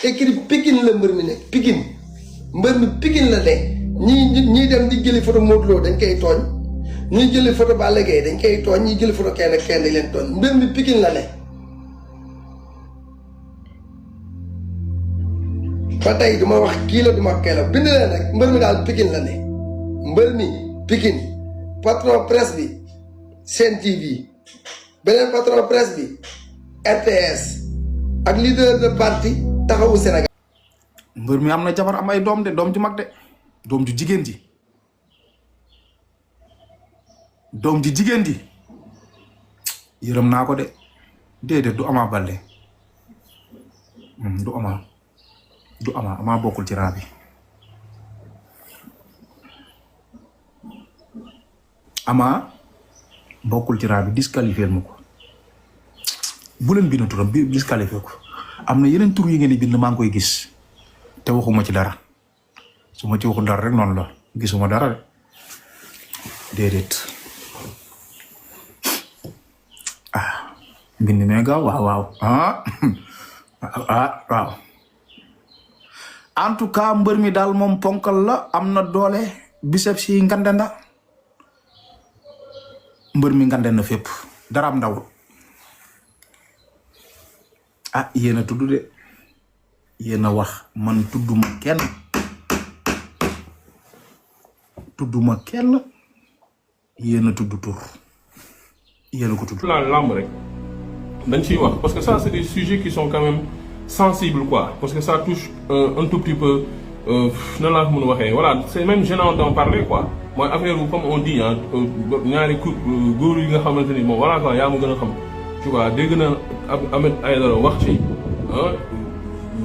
écrit Pikine la mbër mi nekk Pikine mbër mi Pikine la ne ñii dem di jëli photo Modou Lo dañ koy tooñ ñuy jëli photo Balla Gaye dañ koy tooñ ñuy jëli photo kenn dañ leen tooñ mbër mi Pikine la ne ba tey duma wax kii la duma wax kee la bind leen rek mbër mi daal Pikine la ne mbër mi Pikine patron presse bi Sen TV beneen patron presse bi RTS ak leader de parti taxawu Sénégal. mbër mi am na jabar am ay doom de doom ju mag de doom ju jigéen ji yërëm naa ko de déedéet du Ama Baldé du Ama bokkul ci raa bi Ama bokkul ci raa bi disqualifié ma ko bu leen bind turam bi disqualifié ko am na yeneen tur yi ngeen di bind maa ngi koy gis te waxuma ci dara su ma ci waxul dara rek noonu la gisuma dara de déedéet bind mee gaaw waaw waaw en tout cas mbër mi daal moom ponkal la am na doole biceps yi ngande na mbër mi ngande na fépp dara am ndaw yéen a tudd de yéen a wax man tudduma kenn yéen a tudd tur yéen a ko tudd. la lamb rek dañ ciy wax parce que ça c'est des sujets qui sont quand même sensibles quoi parce que ça touche un tout petit peu nan laa ko mën a waxee voilà c'est même gênant d'en parler quoi mooy affaire bu comme on dit ñaari góor yi nga xamante ni moom voilà quoi yaa ma gën a xam tu vois dégg na Ahmed Aïdara wax ci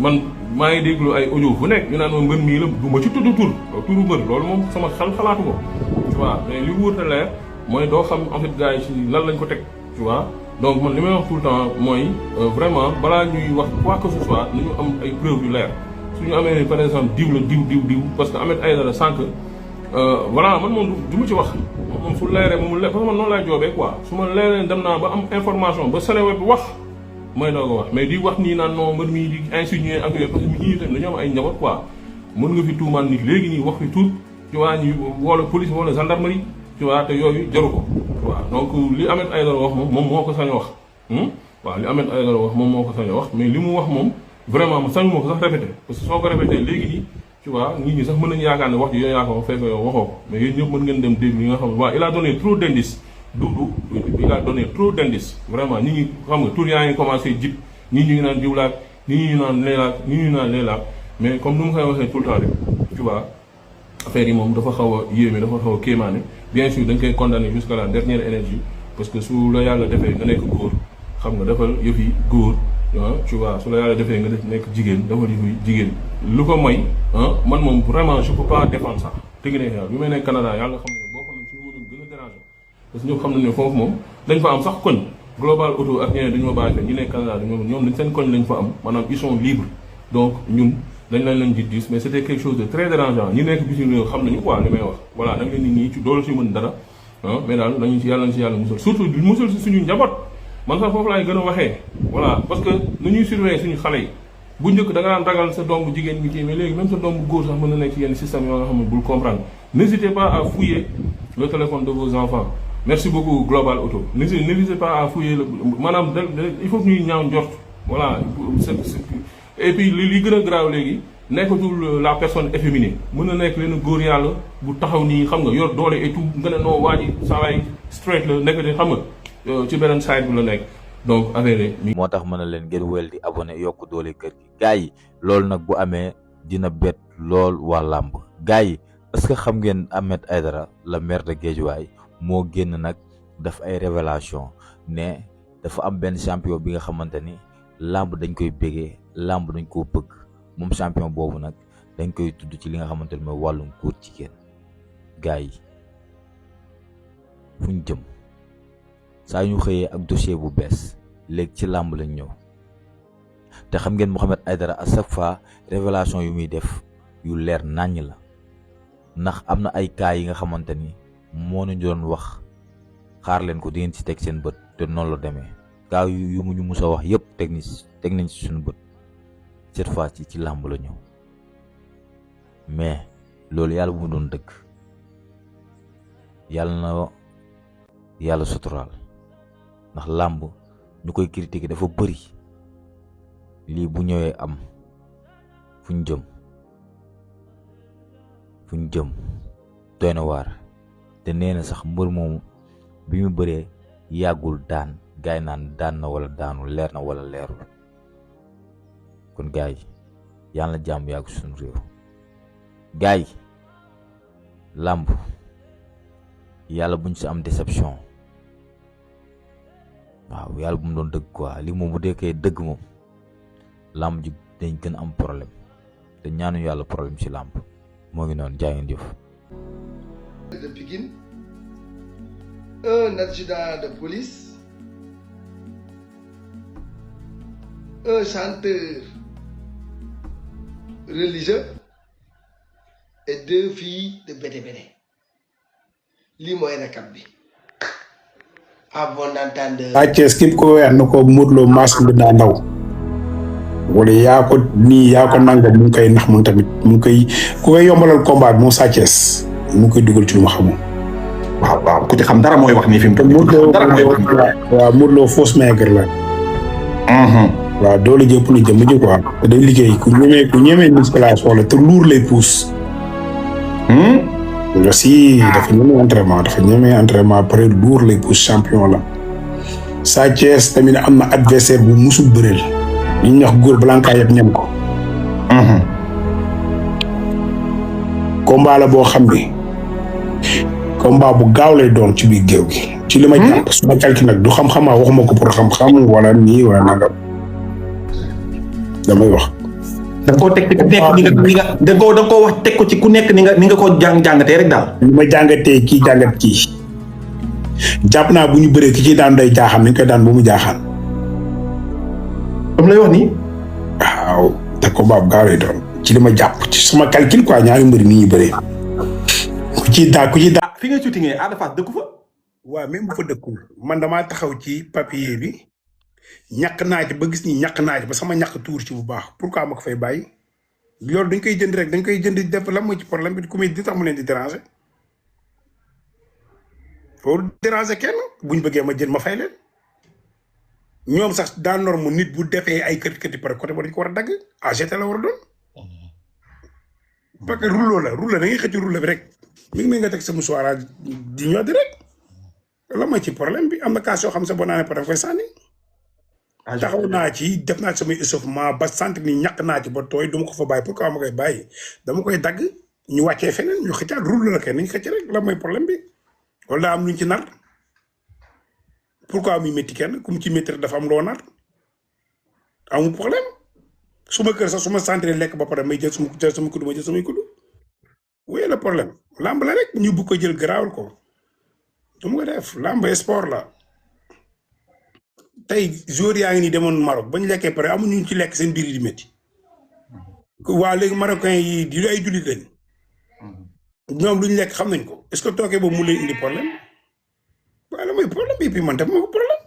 man maa ngi déglu ay audio fu nekk ñu naan ma mbër mii la du ma ci tudd turu mbër loolu moom sama xel xalaatu ko tu vois mais li wóor te leer mooy doo xam en fait gars yi ci lan lañ ko teg tu vois donc man li may wax tout le temps mooy vraiment balaa ñuy wax quoi que ce soit nañu am ay preuves yu leer suñu amee par exemple diw la diw parce que Ahmed Aïdara sànq voilà man moom du ma ci wax moom su leeree moom leer parce que man noonu laay joobee quoi su ma leeree dem naa ba am information ba Seneweb bi wax mooy doo ko wax mais di wax nii naan non mbër mii di insinuer ak yooyu parce que ñii tamit dañoo am ay njaboot quoi mën nga fi tuumaan nit léegi nii wax fi tuut tu vois ñu wala police wala gendarmerie tu vois te yooyu jaru ko waaw donc li Ahmed Aïdara wax moom moo ko sañ a wax waaw li Ahmed Aïdara wax moom moo ko sañ a wax mais li mu wax moom vraiment sañu moo ko sax répété parce que soo ko répété léegi nii tu vois nit ñi sax mën nañu yaakaar ne wax ji yow yaa ko fekk yow waxoo ko mais yéen ñëpp mën ngeen dem déglu yi nga xam ne waaw il a donné trop d'indices il a donné trop d'indices vraiment nit ñi xam nga tur yaa ngi commencé jib nit ñi naan jiwlaak nit ñi naan leelaak nit ñi naan leelaak mais comme nu mu koy waxee tout le temps rek tu vois affaire yi moom dafa xaw a yéeme dafa xaw a kéemaane bien sûr dañ koy condamner jusqu'à la dernière énergie parce que su la yàlla defee nga nekk góor xam nga defal yëf yi góor tu vois su la yàlla defee nga def nekk jigéen defal yëf yi jigéen lu ko may man moom vraiment je peux pas défendre sax dëgg ne yàlla bi may nekk Canada yàlla xam ne boo xam ne suñu mënoon gën a déranger parce que ñëpp xam nañ ne foofu moom dañ fa am sax koñ global auto ak ñeneen dañu ma bàyyi fe ñu nekk Canada ñoom dañ seen koñ lañ fa am maanaam ils sont libres donc ñun dañ lañ di dis mais c'était quelque chose de très dérangeant ñi nekk bitim réew xam nañu quoi li may wax voilà da nga leen nit ñi ci doolu si mën dara mais daal nañu ci yàlla musal surtout musal si suñu njaboot man sax foofu laay gën a waxee voilà parce que nu ñuy surveiller suñu xale yi bu njëkk da nga daan ragal sa doom bu jigéen ñi kii mais léegi même sa doom bu góor sax mën na nekk ci yenn système yoo nga xam ne bul comprendre n'hésitez pas à fouiller le téléphone de vos enfants merci beaucoup Global Auto n'hésitez pas à fouiller maanaam il faut que ñuy ñaaw njort voilà et puis li gën a graaw léegi nekkatul la personne efféminée mën na nekk leen góor yàlla bu taxaw nii xam nga yor doole et tout nga ne noo waa ji saa waay straight la nekk de xam nga ci beneen side bu la nekk donc affaire yi. moo tax mën na leen ngeen wéyal di abonné yokk doole kër gi gars yi loolu nag bu amee dina bett lool waa làmb gars yi est-ce que xam ngeen Ahmed Aïdara la maire de Guédiawaye moo génn nag daf ay révélation ne dafa am benn champion bi nga xamante ni làmb dañ koy bégee làmb dañ koo bëgg moom champion boobu nag dañ koy tudd ci li nga xamante ni mooy wàllum góor jigéen gars yi fu ñu jëm saa ñu xëyee ak dossier bu bees léegi ci làmb lañ ñëw te xam ngeen Ahmed Aïdara à chaque fois révélation yu muy def yu leer nàññ la ndax am na ay cas yi nga xamante ni moo ñu doon wax xaar leen ko di ngeen ci teg seen bët te noonu la demee cas yu mu ñu mus a wax yëpp teg nañ ci suñu bët cette fois ci làmb la ñëw mais loolu yàlla bu mu doon dëgg yàlla na yàlla suturaal ndax làmb ñu koy critiquer dafa bëri lii bu ñëwee am fu ñu jëm doy na waar te nee na sax mbër moomu bi mu bëree yàggul daan gaay naan daan na wala daanul leer na wala leerul kon gaay yàlla na jàmm yàgg suñu réew gaay làmb yàlla buñ si am déception waaw yàlla bu mu doon dëgg quoi lii moom bu deekee dëgg moom làmb ji dañ gën am problème te ñaanu yàlla problème ci làmb moo ngi noonu jaa ngeen jëf. De Pikine, un adjudant de police, un chanteur religieux et 2 filles de bété-bété. Lii mooy récap bi. À bon entendeur. Sa Thiès képp ko weex na ko Modou Lo masque bi daa ndaw wala yaa ko nii yaa ko nangam mu ngi koy nax moom tamit mu ngi koy ku koy yombalal combat bi moom Sa Thiès mu ngi koy dugal ci lu ma xamul. waaw ku ci xam dara mooy wax nii fi mu toll nii. dara mooy wax nii. waaw Modou Lo fausse maigre la. waaw doole jëpp lu jëm ji quoi. te day liggéey ku ñemee musculation la te luur lay pousse. aussi dafa ñemee entraînement pare luur lay pousse champion la. Sa Thiès tamit am na adversaire bu musul bëreel. li ñuy wax góor balaa nga kaa yeb ñem ko. combat la boo xam ne combat bu gaaw lay doon ci biir géew gi. ci li ma jàpp su ma calcul nag du xam-xamaa waxuma ko pour xam-xam wala nii wala nangam damay wax. da nga koo teg ci ku nekk ni nga da nga koo wax teg ko ci ku nekk ni nga ko jàngatee rek daal. li ma jàngatee kii jàngat kii jàpp naa bu ñu bëree ki ci daan day jaaxaan nañ koy daan ba mu jaaxaan. comme lay wax nii. waaw te combat bu gaaw lay doon ci li ma jàpp ci sama calcul quoi ñaari mbëri ni ñuy bëree. ku ci daa fi nga shootingee Ada Fass dëkku fa. waaw même bu fa dëkkul man damaa taxaw ci papier bi ñàkk naa ci ba gis ni ñàkk naa ci ba sama ñàkk tuur ci bu baax pourquoi ma ko fay bàyyi loolu dañ koy jënd rek dañ koy jënd def la mooy ci problème bi ku muy di tax mu leen di déranger foofu déranger kenn buñ bëggee ma jël ma fay leen ñoom sax daa norme nit bu defee ay kër par côté ba dañ ko war a dagg AGT la war a doon parce que rouleau da ngay xëcc rouleau bi rek mi ngi nga teg sa mouchoir di ñoo di rek la mooy ci problème bi am na cas yoo xam sa boo naanee par daf koy sànni taxaw naa ci def naa ci samay échauffement ba sant ni ñàkk naa ci ba tooy duma ko fa bàyyi pourquoi ma koy bàyyi dama koy dagg ñu wàccee feneen ñu xëccaat rouleau la kay nañ xëcc rek la mooy problème bi wala daa am luñ ci nar pourquoi muy métti kenn ku mu ci métti dafa am loo nar amul problème su ma kër sax su ma sentir lekk ba pare may jël sama kuddu ma jël samay kuddu wéy la problème lamb la rek ñu bugg ko jël garaawal ko du ma ko def lamb sport la tey jour yaa ngi nii demoon Maroc bañ lekkee pare amuñu ci lekk seen biir yi di métti waa léegi marocain yi di ay jullit lañ ñoom luñ lekk xam nañ ko est-ce que tookee boobu mu leen indi problème waaye la mooy problème bi puis man def ma ko problème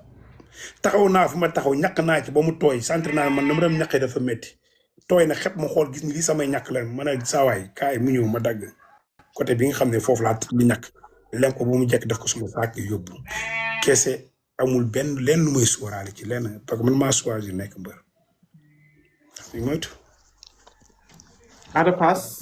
taxaw naa fu ma taxaw ñàkk naa ci ba mu tooy sant naa man na ma dem ñàkkee dafa métti tooy na xep ma xool gis ni lii samay ñàkk la mën a saawaay kaay mu ñëw ma dagg côté bi nga xam ne foofu laa tëdd di ñàkk len ko bu mu jekk def ko suma saak yóbbu kese amul benn lenn lu may suwaraale ci lenn parce que man maa choisir nekk mbër moytu Ada Fass